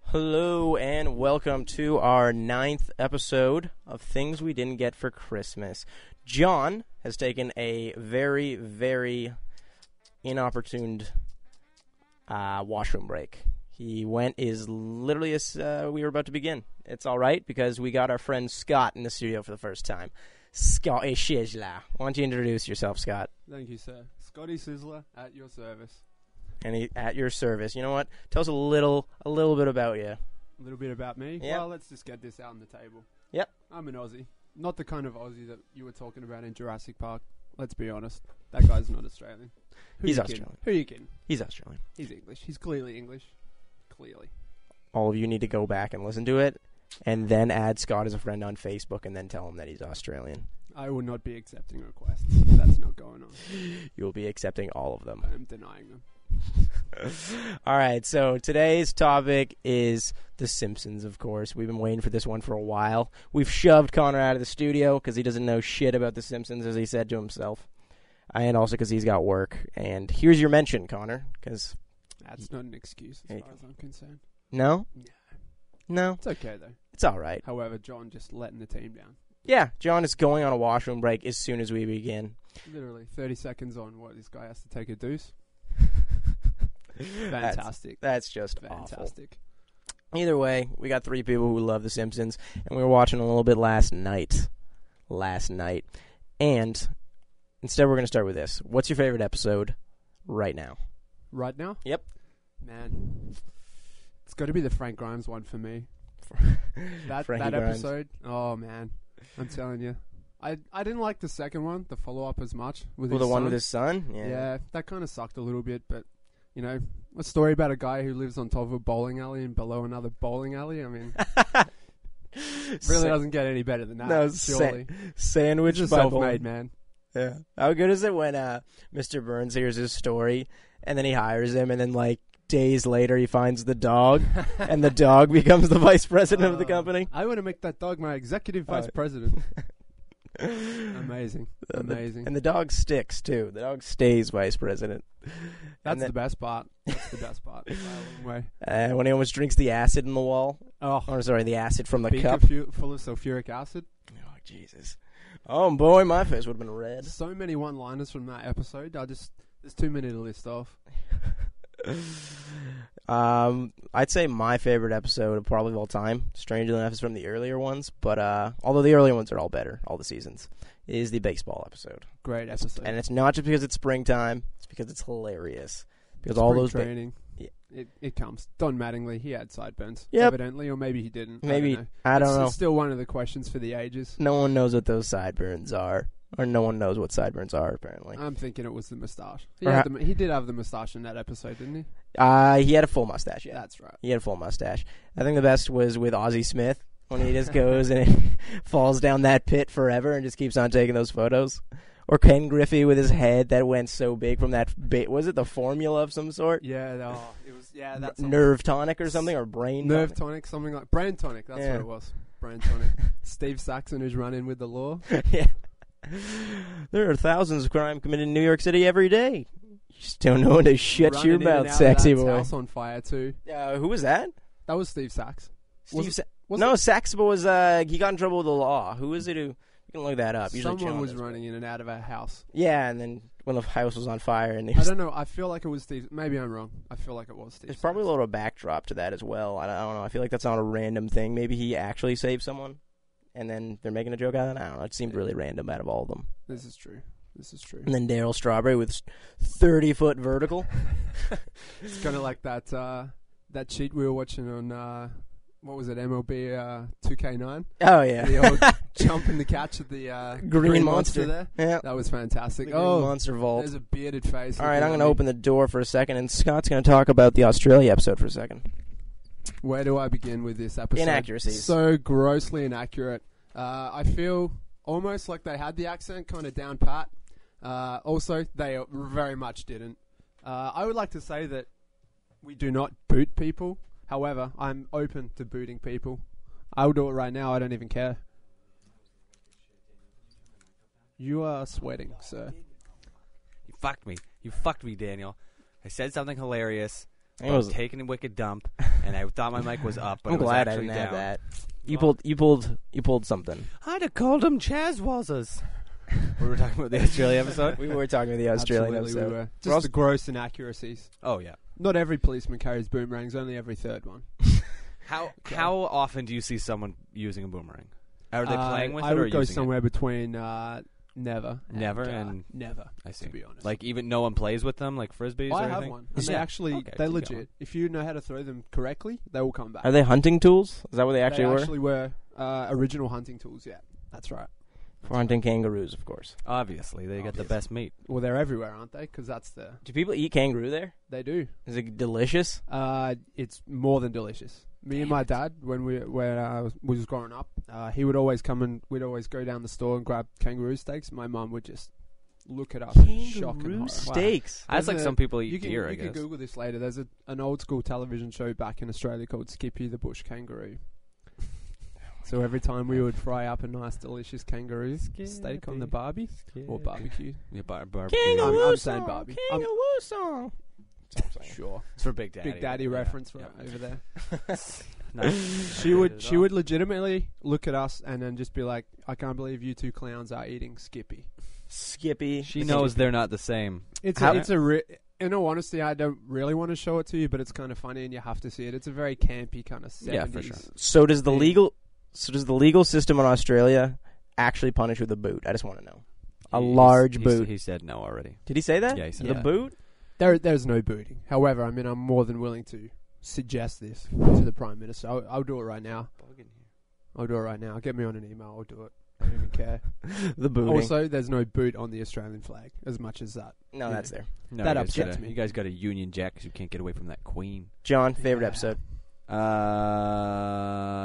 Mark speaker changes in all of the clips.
Speaker 1: Hello and welcome to our 9th episode of Things We Didn't Get for Christmas. John has taken a very, very inopportune washroom break. He went as literally as we were about to begin. It's all right because we got our friend Scott in the studio for the first time. Scotty Sizzler. Why don't you introduce yourself, Scott?
Speaker 2: Thank you, sir. Scotty Sizzler at your service.
Speaker 1: And at your service. You know what? Tell us a little bit about you.
Speaker 2: A little bit about me?
Speaker 1: Yep.
Speaker 2: Well, let's just get this out on the table.
Speaker 1: Yep.
Speaker 2: I'm an Aussie. Not the kind of Aussie that you were talking about in Jurassic Park. Let's be honest. That guy's not Australian.
Speaker 1: He's Australian.
Speaker 2: Who are you kidding?
Speaker 1: He's Australian.
Speaker 2: He's English. He's clearly English. Clearly.
Speaker 1: All of you need to go back and listen to it, and then add Scott as a friend on Facebook, and then tell him that he's Australian.
Speaker 2: I will not be accepting requests. That's not going on.
Speaker 1: You will be accepting all of them.
Speaker 2: I am denying them.
Speaker 1: All right, so today's topic is The Simpsons, of course. We've been waiting for this one for a while. We've shoved Connor out of the studio because he doesn't know shit about The Simpsons, as he said to himself. And also because he's got work. And here's your mention, Connor, because...
Speaker 2: That's not an excuse as far as I'm concerned.
Speaker 1: No?
Speaker 2: Yeah.
Speaker 1: No?
Speaker 2: It's okay, though.
Speaker 1: It's all right.
Speaker 2: However, John just letting the team down.
Speaker 1: Yeah, John is going on a washroom break as soon as we begin.
Speaker 2: Literally 30 seconds on what this guy has to take a deuce. Fantastic.
Speaker 1: That's just
Speaker 2: fantastic.
Speaker 1: Awful. Either way, we got 3 people who love The Simpsons, and we were watching a little bit last night. And instead we're going to start with this. What's your favorite episode right now?
Speaker 2: Right now?
Speaker 1: Yep.
Speaker 2: Man, it's got to be the Frank Grimes one for me. that episode, oh man, I'm telling you. I didn't like the second one, the follow-up, as much. With his
Speaker 1: the
Speaker 2: son.
Speaker 1: one with his son?
Speaker 2: Yeah, that kind of sucked a little bit, but, you know, a story about a guy who lives on top of a bowling alley and below another bowling alley, I mean, really doesn't get any better than that,
Speaker 1: no,
Speaker 2: surely.
Speaker 1: Sandwich
Speaker 2: Just
Speaker 1: by
Speaker 2: self-made, man.
Speaker 1: Yeah. How good is it when Mr. Burns hears his story, and then he hires him, and then, like, days later he finds the dog, and the dog becomes the vice president of the company?
Speaker 2: I want to make that dog my executive vice president. Amazing.
Speaker 1: And the dog sticks, too. The dog stays vice president.
Speaker 2: That's the best part. That's the best part. By a long way.
Speaker 1: When he almost drinks the acid in the wall.
Speaker 2: Oh.
Speaker 1: Or, sorry, the acid from the
Speaker 2: Beaker
Speaker 1: cup.
Speaker 2: Full of sulfuric acid.
Speaker 1: Oh, Jesus. Oh, boy, my face would have been red.
Speaker 2: So many one-liners from that episode. There's too many to list off.
Speaker 1: I'd say my favorite episode of probably all time, strangely enough, is from the earlier ones, but although the earlier ones are all better, all the seasons, is the baseball episode.
Speaker 2: Great episode.
Speaker 1: And it's not just because it's springtime, it's because it's hilarious. Because
Speaker 2: Spring
Speaker 1: all those
Speaker 2: training. It comes. Don Mattingly, he had sideburns,
Speaker 1: yep.
Speaker 2: evidently, or maybe he didn't.
Speaker 1: Maybe, I don't know.
Speaker 2: It's still one of the questions for the ages.
Speaker 1: No one knows what those sideburns are. Or no one knows what sideburns are, apparently.
Speaker 2: I'm thinking it was the moustache. He did have the moustache in that episode, didn't he?
Speaker 1: He had a full mustache, yeah.
Speaker 2: That's right.
Speaker 1: He had a full mustache. I think the best was with Ozzie Smith, when he just goes and falls down that pit forever and just keeps on taking those photos. Or Ken Griffey with his head that went so big from that bit. Was it the formula of some sort?
Speaker 2: Yeah, it was. Yeah, that's
Speaker 1: nerve tonic or something, or brain
Speaker 2: nerve tonic, something like brain tonic. That's what it was. Brain tonic. Steve Saxon who's running with the law.
Speaker 1: Yeah. There are thousands of crime committed in New York City every day. You just don't know when to shut your mouth, sexy boy.
Speaker 2: House on fire too.
Speaker 1: Who was that?
Speaker 2: That was Steve Sachs.
Speaker 1: Sachs was he got in trouble with the law. Who is it who? You can look that up.
Speaker 2: Someone was running in and out of a house.
Speaker 1: Yeah, and then when the house was on fire, and
Speaker 2: I don't know. I feel like it was Steve. Maybe I'm wrong. I feel like it was Steve.
Speaker 1: There's probably a little backdrop to that as well. I don't know. I feel like that's not a random thing. Maybe he actually saved someone. And then they're making a joke out of it. I don't know. It seemed really random out of all of them.
Speaker 2: This is true.
Speaker 1: And then Daryl Strawberry with 30-foot vertical.
Speaker 2: It's kind of like that cheat we were watching on, what was it, MLB 2K9?
Speaker 1: Oh, yeah.
Speaker 2: The old jump in the catch of the green monster there.
Speaker 1: Yeah.
Speaker 2: That was fantastic.
Speaker 1: The green monster vault.
Speaker 2: There's a bearded face.
Speaker 1: All right, I'm going to open the door for a second, and Scott's going to talk about the Australia episode for a second.
Speaker 2: Where do I begin with this episode?
Speaker 1: Inaccuracies.
Speaker 2: So grossly inaccurate. I feel almost like they had the accent kind of down pat. Also, they very much didn't. I would like to say that we do not boot people. However, I'm open to booting people. I'll do it right now. I don't even care. You are sweating, sir.
Speaker 3: You fucked me, Daniel. I said something hilarious. I was taking a wicked dump, and I thought my mic was up, but
Speaker 1: I'm
Speaker 3: it was
Speaker 1: glad I
Speaker 3: actually
Speaker 1: didn't have
Speaker 3: down.
Speaker 1: that. You pulled something.
Speaker 3: I'd have called them Chazwazzers. We were talking about the Australia episode?
Speaker 1: We were talking about the Australian
Speaker 2: Absolutely
Speaker 1: episode.
Speaker 2: we were. Just the gross inaccuracies.
Speaker 3: Oh, yeah.
Speaker 2: Not every policeman carries boomerangs, only every third one.
Speaker 3: How often do you see someone using a boomerang? Are they playing with it or
Speaker 2: I would go
Speaker 3: using
Speaker 2: somewhere
Speaker 3: it?
Speaker 2: between never
Speaker 3: and
Speaker 2: never.
Speaker 3: I see.
Speaker 2: To be honest,
Speaker 3: Like even no one plays with them, like frisbees.
Speaker 2: I
Speaker 3: or
Speaker 2: have
Speaker 3: anything?
Speaker 2: one. And they're legit. If you know how to throw them correctly, they will come back.
Speaker 1: Are they hunting tools? Is that what they
Speaker 2: They
Speaker 1: actually were?
Speaker 2: were original hunting tools. Yeah, that's right.
Speaker 1: For hunting kangaroos, of course.
Speaker 3: Obviously, they get the best meat.
Speaker 2: Well, they're everywhere, aren't they? Because that's the
Speaker 1: Do people eat kangaroo there?
Speaker 2: they do.
Speaker 1: Is it delicious?
Speaker 2: It's more than delicious. Me and my dad, when we was growing up, he would always come and we'd always go down the store and grab kangaroo steaks. My mum would just look it up in shock and
Speaker 1: Kangaroo
Speaker 2: horror.
Speaker 1: steaks.
Speaker 3: That's like some people eat deer, I
Speaker 2: You
Speaker 3: guess.
Speaker 2: can Google this later. There's an old school television show back in Australia called Skippy the Bush Kangaroo. So every time we would fry up a nice, delicious kangaroo steak on the barbie or barbecue.
Speaker 3: Yeah, barbecue.
Speaker 1: Kangaroo
Speaker 2: I'm saying
Speaker 1: song,
Speaker 2: Barbie.
Speaker 1: Kangaroo song.
Speaker 2: Sure.
Speaker 3: It's for Big Daddy.
Speaker 2: Big Daddy reference right
Speaker 3: Yeah.
Speaker 2: over there.
Speaker 3: No.
Speaker 2: She would legitimately look at us and then just be like, I can't believe you two clowns are eating Skippy.
Speaker 1: Skippy.
Speaker 3: She knows they're not the same.
Speaker 2: In all honesty, I don't really want to show it to you, but it's kind of funny and you have to see it. It's a very campy kind of 70s.
Speaker 3: Yeah, for sure.
Speaker 1: So does the legal system in Australia actually punish with a boot? I just want to know. A large boot.
Speaker 3: He said no already.
Speaker 1: Did he say that?
Speaker 3: Yeah, he said
Speaker 1: The
Speaker 3: that.
Speaker 1: boot?
Speaker 2: There's no booting. However, I mean, I'm more than willing to suggest this to the Prime Minister. I'll do it right now. I'll do it right now. Get me on an email. I'll do it. I don't even care.
Speaker 1: The booting.
Speaker 2: Also, there's no boot on the Australian flag, as much as that.
Speaker 1: No, that's there.
Speaker 3: No,
Speaker 2: That
Speaker 3: you guys
Speaker 2: upsets
Speaker 3: gotta-
Speaker 2: me.
Speaker 3: You guys got a Union Jack because you can't get away from that queen.
Speaker 1: John, favorite
Speaker 2: Yeah.
Speaker 1: episode.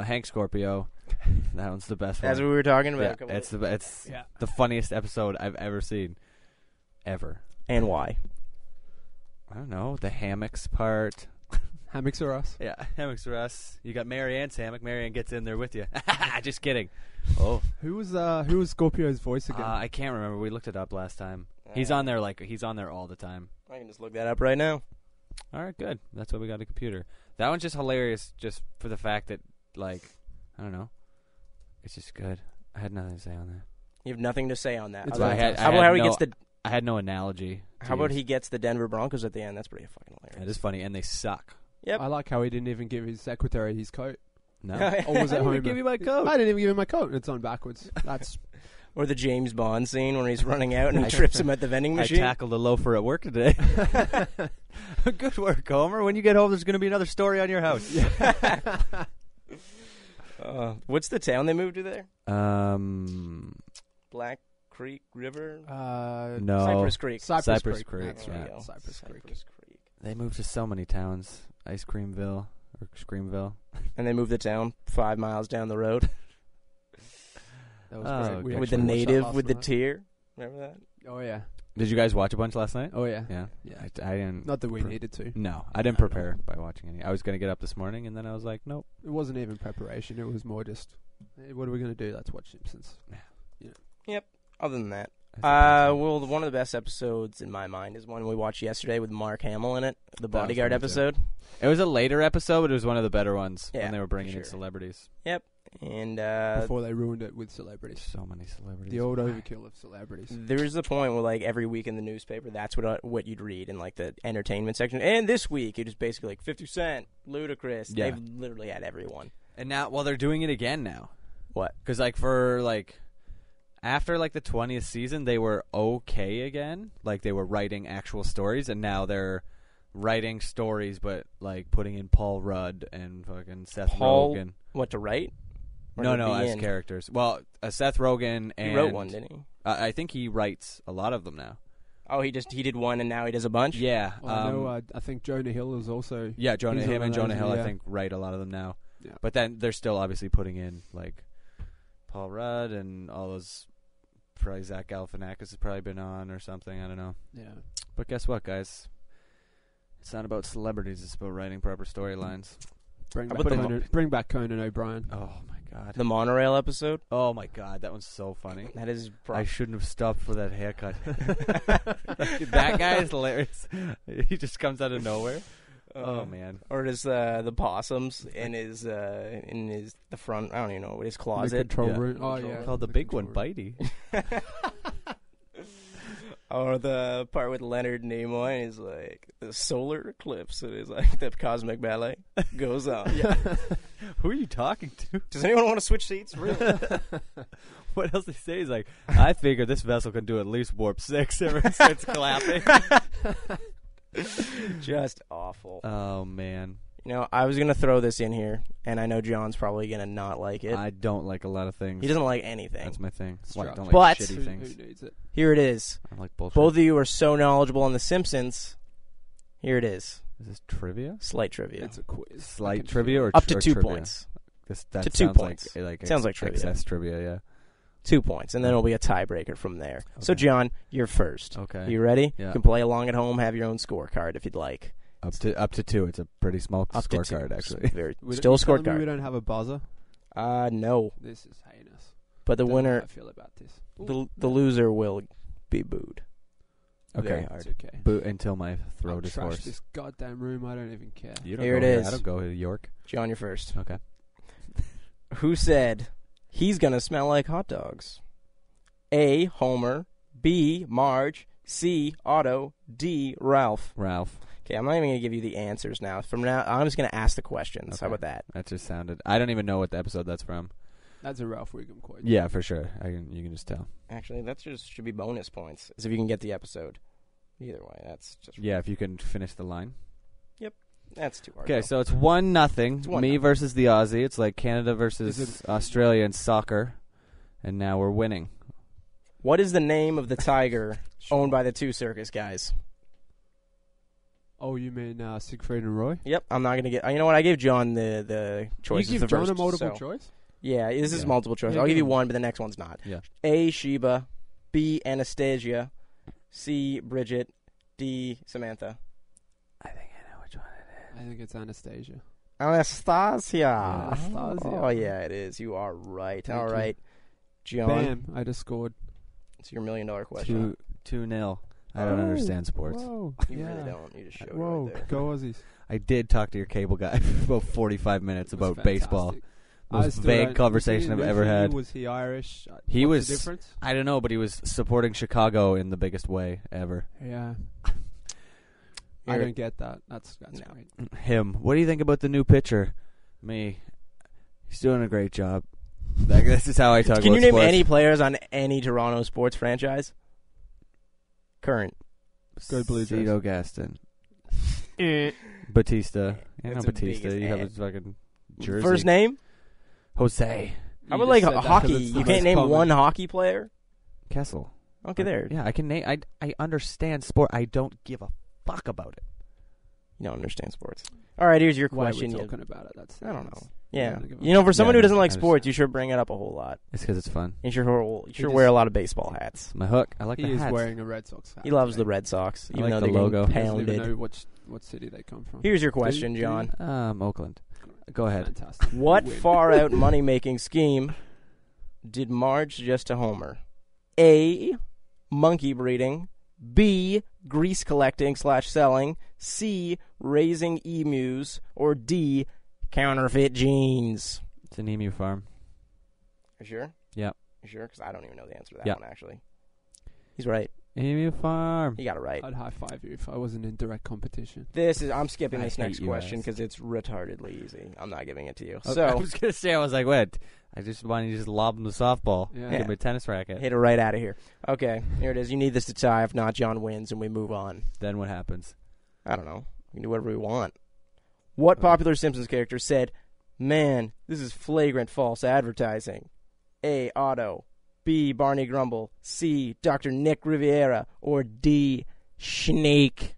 Speaker 3: Hank Scorpio. That one's the best
Speaker 1: As
Speaker 3: one.
Speaker 1: we were talking about.
Speaker 3: Yeah, it's the funniest episode I've ever seen. Ever.
Speaker 1: And why?
Speaker 3: I don't know. The hammocks part.
Speaker 2: Hammocks are us.
Speaker 3: Yeah, hammocks are us. You got Marianne's hammock. Marianne gets in there with you. Just kidding. Oh.
Speaker 2: Who was Scorpio's voice again?
Speaker 3: I can't remember. We looked it up last time. He's on there all the time.
Speaker 1: I can just look that up right now.
Speaker 3: All right, good. That's why we got a computer. That one's just hilarious just for the fact that, like, I don't know. It's just good. I had nothing to say on that.
Speaker 1: You have nothing to say on that.
Speaker 2: It's
Speaker 1: other than-
Speaker 2: fantastic.
Speaker 1: how about how he gets the?
Speaker 3: I had no analogy.
Speaker 1: How about he gets the Denver Broncos at the end? That's pretty fucking hilarious.
Speaker 3: That is funny, and they suck.
Speaker 1: Yep.
Speaker 2: I like how he didn't even give his secretary his coat.
Speaker 3: No.
Speaker 2: Or was
Speaker 3: I
Speaker 2: it
Speaker 3: didn't
Speaker 2: Homer?
Speaker 3: even give you my coat.
Speaker 2: I didn't even give him my coat, and it's on backwards. That's
Speaker 1: Or the James Bond scene when he's running out and he trips him at the vending
Speaker 3: I
Speaker 1: machine.
Speaker 3: tackled a loafer at work today. Good work, Homer. When you get home, there's going to be another story on your house.
Speaker 1: What's the town they moved to there?
Speaker 3: Black
Speaker 1: Black Creek River?
Speaker 3: No.
Speaker 1: Cypress Creek.
Speaker 3: Cypress Creek,
Speaker 2: That's
Speaker 3: yeah.
Speaker 2: right. Cypress Creek.
Speaker 1: Creek.
Speaker 3: They moved to so many towns. Ice Creamville or Screamville.
Speaker 1: And they moved the town 5 miles down the road
Speaker 2: That was
Speaker 3: Oh,
Speaker 2: great. We
Speaker 3: okay.
Speaker 1: with the
Speaker 2: actually watched that
Speaker 1: native
Speaker 2: last
Speaker 1: with the
Speaker 2: night.
Speaker 1: tear. Remember that?
Speaker 2: Oh yeah.
Speaker 3: Did you guys watch a bunch last night?
Speaker 2: Oh yeah.
Speaker 3: Yeah.
Speaker 2: Yeah.
Speaker 3: I didn't.
Speaker 2: Not that we needed to.
Speaker 3: No, I didn't prepare by watching any. I was going to get up this morning, and then I was like, nope.
Speaker 2: It wasn't even preparation. It was more just, hey, what are we going to do? Let's watch Simpsons.
Speaker 1: Yep. Other than that.
Speaker 3: I suppose
Speaker 1: Well, one of the best episodes in my mind is one we watched yesterday with Mark Hamill in it, the
Speaker 3: That was
Speaker 1: Bodyguard
Speaker 3: funny, too.
Speaker 1: episode.
Speaker 3: it was a later episode, but it was one of the better ones
Speaker 1: Yeah,
Speaker 3: when they were bringing
Speaker 1: for
Speaker 3: in
Speaker 1: sure.
Speaker 3: celebrities.
Speaker 1: Yep. And
Speaker 2: Before they ruined it with celebrities.
Speaker 3: So many celebrities.
Speaker 2: The old
Speaker 3: Why?
Speaker 2: overkill of celebrities.
Speaker 1: there's the point where, like, every week in the newspaper, that's what you'd read in, like, the entertainment section. And this week, it was basically, like, 50 Cent, Ludacris.
Speaker 3: Yeah.
Speaker 1: They've literally had everyone.
Speaker 3: And now, well, they're doing it again now.
Speaker 1: What?
Speaker 3: Because, like, after, like, the 20th season, they were okay again. Like, they were writing actual stories, and now they're writing stories, but, like, putting in Paul Rudd and fucking Seth Rogen.
Speaker 1: What, to write? Or
Speaker 3: No,
Speaker 1: to
Speaker 3: no,
Speaker 1: be
Speaker 3: as
Speaker 1: in?
Speaker 3: characters. Well, Seth Rogen and...
Speaker 1: He wrote one, didn't he?
Speaker 3: I think he writes a lot of them now.
Speaker 1: Oh, he did one, and now he does a bunch?
Speaker 3: Yeah.
Speaker 2: Well, I know. I think Jonah Hill is also.
Speaker 3: Yeah,
Speaker 2: he's on
Speaker 3: him and
Speaker 2: those,
Speaker 3: Jonah Hill,
Speaker 2: yeah.
Speaker 3: I think, write a lot of them now.
Speaker 2: Yeah.
Speaker 3: But then they're still obviously putting in, like, Paul Rudd and all those. Probably Zach Galifianakis has probably been on or something. I don't know.
Speaker 2: Yeah.
Speaker 3: But guess what, guys? It's not about celebrities. It's about writing proper storylines.
Speaker 2: Bring back Conan O'Brien.
Speaker 3: Oh, my God.
Speaker 1: The monorail episode?
Speaker 3: Oh, my God. That one's so funny.
Speaker 1: That is...
Speaker 3: I shouldn't have stopped for that haircut. That guy is hilarious. He just comes out of nowhere. Oh, man.
Speaker 1: Or just the possums in the front, I don't even know, his closet.
Speaker 2: The control room. Oh,
Speaker 3: Control
Speaker 2: yeah.
Speaker 3: room. Called the big one, Bitey.
Speaker 1: Or the part with Leonard Nimoy is like the solar eclipse. It is like the cosmic ballet goes on.
Speaker 3: Yeah. Who are you talking to?
Speaker 1: Does anyone want to switch seats? Really?
Speaker 3: What else they say? He's like, I figure this vessel can do at least warp 6. Everyone starts clapping.
Speaker 1: Just awful.
Speaker 3: Oh, man.
Speaker 1: You know, I was going to throw this in here, and I know John's probably going to not like it.
Speaker 3: I don't like a lot of things.
Speaker 1: He doesn't like anything.
Speaker 3: That's my thing.
Speaker 2: Right.
Speaker 3: I don't
Speaker 1: But-
Speaker 3: like shitty
Speaker 2: Who
Speaker 3: things.
Speaker 2: needs it?
Speaker 1: Here it is.
Speaker 3: I like bullshit.
Speaker 1: Both of you are so knowledgeable on The Simpsons. Here it is.
Speaker 3: Is this trivia?
Speaker 1: Slight trivia.
Speaker 2: It's a quiz.
Speaker 3: Slight trivia or
Speaker 1: Up to
Speaker 3: or
Speaker 1: 2
Speaker 3: trivia?
Speaker 1: points.
Speaker 3: That
Speaker 1: To 2
Speaker 3: sounds
Speaker 1: points.
Speaker 3: Like
Speaker 1: Sounds like trivia.
Speaker 3: Excess trivia, yeah.
Speaker 1: 2 points, and then it'll be a tiebreaker from there. So,
Speaker 3: Okay.
Speaker 1: John, you're first.
Speaker 3: Okay.
Speaker 1: You ready?
Speaker 3: Yeah.
Speaker 1: You can play along at home, have your own scorecard if you'd like.
Speaker 3: Up to 2. It's a pretty small
Speaker 1: Up to 2.
Speaker 3: scorecard, actually.
Speaker 1: Very,
Speaker 2: We
Speaker 1: still a
Speaker 2: don't- telling me We
Speaker 1: scorecard.
Speaker 2: don't have a buzzer.
Speaker 1: No.
Speaker 2: This is heinous.
Speaker 1: But the
Speaker 2: Don't know how
Speaker 1: winner,
Speaker 2: I feel about this.
Speaker 1: the loser will be booed.
Speaker 3: Okay.
Speaker 1: Very
Speaker 2: It's
Speaker 1: hard.
Speaker 2: okay.
Speaker 3: Boot until my
Speaker 2: I'll
Speaker 3: throat is
Speaker 2: trash
Speaker 3: hoarse.
Speaker 2: this goddamn room. I don't even care.
Speaker 3: You don't
Speaker 1: Here
Speaker 3: go
Speaker 1: it
Speaker 3: here.
Speaker 1: is.
Speaker 3: I don't go to York.
Speaker 1: John, you're first.
Speaker 3: Okay.
Speaker 1: Who said he's going to smell like hot dogs? A, Homer. B, Marge. C, Otto. D, Ralph.
Speaker 3: Ralph.
Speaker 1: Okay, I'm not even going to give you the answers now. From now, I'm just going to ask the questions. How
Speaker 3: Okay.
Speaker 1: about that?
Speaker 3: That just sounded... I don't even know what the episode that's from.
Speaker 2: That's a Ralph Wiggum quote.
Speaker 3: Yeah, for sure. You can just tell.
Speaker 1: Actually, that just should be bonus points, as if you can get the episode. Either way, that's just...
Speaker 3: Yeah, if you can finish the line.
Speaker 1: That's too hard.
Speaker 3: Okay,
Speaker 1: though.
Speaker 3: so it's 1-0.
Speaker 1: It's 1-0.
Speaker 3: Me versus the Aussie. It's like Canada
Speaker 2: Is
Speaker 3: versus
Speaker 2: it-
Speaker 3: Australia in soccer. And now we're winning.
Speaker 1: What is the name of the tiger owned by the two circus guys?
Speaker 2: Oh, you mean Siegfried and Roy?
Speaker 1: Yep, I'm not going to get... You know what? I gave John the choices
Speaker 2: You give John
Speaker 1: first,
Speaker 2: a multiple
Speaker 1: so-
Speaker 2: choice?
Speaker 1: Yeah, this is
Speaker 3: Yeah.
Speaker 1: multiple choice.
Speaker 2: Yeah,
Speaker 1: I'll give you
Speaker 2: go.
Speaker 1: one, but the next one's not.
Speaker 3: Yeah.
Speaker 1: A, Sheba. B, Anastasia. C, Bridget. D, Samantha.
Speaker 3: I think I know which one it
Speaker 2: I think it's Anastasia.
Speaker 1: Anastasia.
Speaker 2: Anastasia.
Speaker 1: Oh, yeah, it is. You are right.
Speaker 2: Thank
Speaker 1: All
Speaker 2: you.
Speaker 1: right. John,
Speaker 2: Bam! I just scored.
Speaker 1: it's your $1 million
Speaker 3: is.
Speaker 1: question.
Speaker 3: 2-0. I don't
Speaker 2: Oh,
Speaker 3: understand sports.
Speaker 2: Whoa!
Speaker 1: You
Speaker 2: yeah.
Speaker 1: really don't. You just showed
Speaker 2: Whoa!
Speaker 1: it right there.
Speaker 2: Go Aussies!
Speaker 3: I did talk to your cable guy for about 45 minutes
Speaker 2: It was
Speaker 3: about baseball.
Speaker 2: fantastic.
Speaker 3: Most
Speaker 2: I still
Speaker 3: vague
Speaker 2: don't-
Speaker 3: conversation I've
Speaker 2: was he
Speaker 3: ever
Speaker 2: Newfoundland?
Speaker 3: had.
Speaker 2: Was he Irish?
Speaker 3: He
Speaker 2: What's
Speaker 3: was-
Speaker 2: the difference?
Speaker 3: I don't know, but he was supporting Chicago in the biggest way ever.
Speaker 2: Yeah. I
Speaker 1: Here-
Speaker 2: don't get that. That's
Speaker 1: No.
Speaker 2: great.
Speaker 3: Him. What do you think about the new pitcher? Me. He's doing a great job. This is how I talk
Speaker 1: Can
Speaker 3: about
Speaker 1: you name
Speaker 3: sports.
Speaker 1: any players on any Toronto sports franchise? Current.
Speaker 2: Good Blue Jays.
Speaker 3: Cito Gaston. Batista. You know
Speaker 1: That's the
Speaker 3: Batista.
Speaker 1: biggest
Speaker 3: You have
Speaker 1: eh.
Speaker 3: his fucking jersey.
Speaker 1: First name?
Speaker 3: Jose
Speaker 1: How
Speaker 2: You
Speaker 1: about like
Speaker 2: just said that 'cause
Speaker 1: hockey?
Speaker 2: it's the
Speaker 1: You can't
Speaker 2: most
Speaker 1: name
Speaker 2: common.
Speaker 1: one hockey player?
Speaker 3: Kessel.
Speaker 1: Okay, there.
Speaker 3: Yeah, I can name. I understand sport. I don't give a fuck about it.
Speaker 1: You don't understand sports. All right, here's your
Speaker 2: Why are we
Speaker 1: question. You-
Speaker 2: talking about it? That's
Speaker 1: I don't know.
Speaker 2: that's-
Speaker 1: Yeah.
Speaker 2: don't give a
Speaker 1: You know, for
Speaker 2: fuck.
Speaker 1: someone
Speaker 3: Yeah,
Speaker 1: who doesn't
Speaker 3: I
Speaker 1: like sports,
Speaker 3: understand.
Speaker 1: you should bring it up a whole lot.
Speaker 3: It's because it's fun.
Speaker 1: You should
Speaker 2: just-
Speaker 1: wear a lot of baseball hats.
Speaker 3: It's my hook. I like
Speaker 2: He
Speaker 3: the
Speaker 2: is
Speaker 3: hats.
Speaker 2: wearing a Red Sox hat.
Speaker 1: He loves the
Speaker 2: today.
Speaker 1: Red Sox,
Speaker 3: I
Speaker 1: even
Speaker 3: like
Speaker 1: though
Speaker 3: the
Speaker 1: they're
Speaker 3: logo.
Speaker 1: getting
Speaker 2: He doesn't even
Speaker 1: pounded.
Speaker 2: know what city they come from.
Speaker 1: Here's your
Speaker 2: Do you-
Speaker 1: question,
Speaker 2: do you?
Speaker 1: John.
Speaker 3: Oakland. Go ahead.
Speaker 2: Fantastic.
Speaker 1: What
Speaker 2: Win.
Speaker 1: far-out money-making scheme did Marge suggest to Homer? A, monkey breeding. B, grease collecting / selling. C, raising emus. Or D, counterfeit jeans.
Speaker 3: It's an emu farm.
Speaker 1: You sure?
Speaker 3: Yeah.
Speaker 1: You sure? Because I don't even know the answer to that
Speaker 3: Yeah.
Speaker 1: one, actually. He's right.
Speaker 3: Emu farm.
Speaker 1: He got it right.
Speaker 2: I'd high five you if I wasn't in direct competition.
Speaker 1: I'm skipping
Speaker 3: I
Speaker 1: this
Speaker 3: hate
Speaker 1: next
Speaker 3: you,
Speaker 1: question
Speaker 3: ass.
Speaker 1: because it's retardedly easy. I'm not giving it to you.
Speaker 3: I
Speaker 1: So,
Speaker 3: was gonna say. I was like, what? I just wanted to just lob him the softball.
Speaker 2: Yeah.
Speaker 3: Give him a tennis racket.
Speaker 1: hit it right out of here. Okay, here it is. You need this to tie. If not, John wins and we move on.
Speaker 3: Then what happens?
Speaker 1: I don't know. We can do whatever we want. What popular Simpsons character said, "Man, this is flagrant false advertising"? A, Otto. B, Barney Grumble. C, Dr. Nick Riviera. Or D, Snake.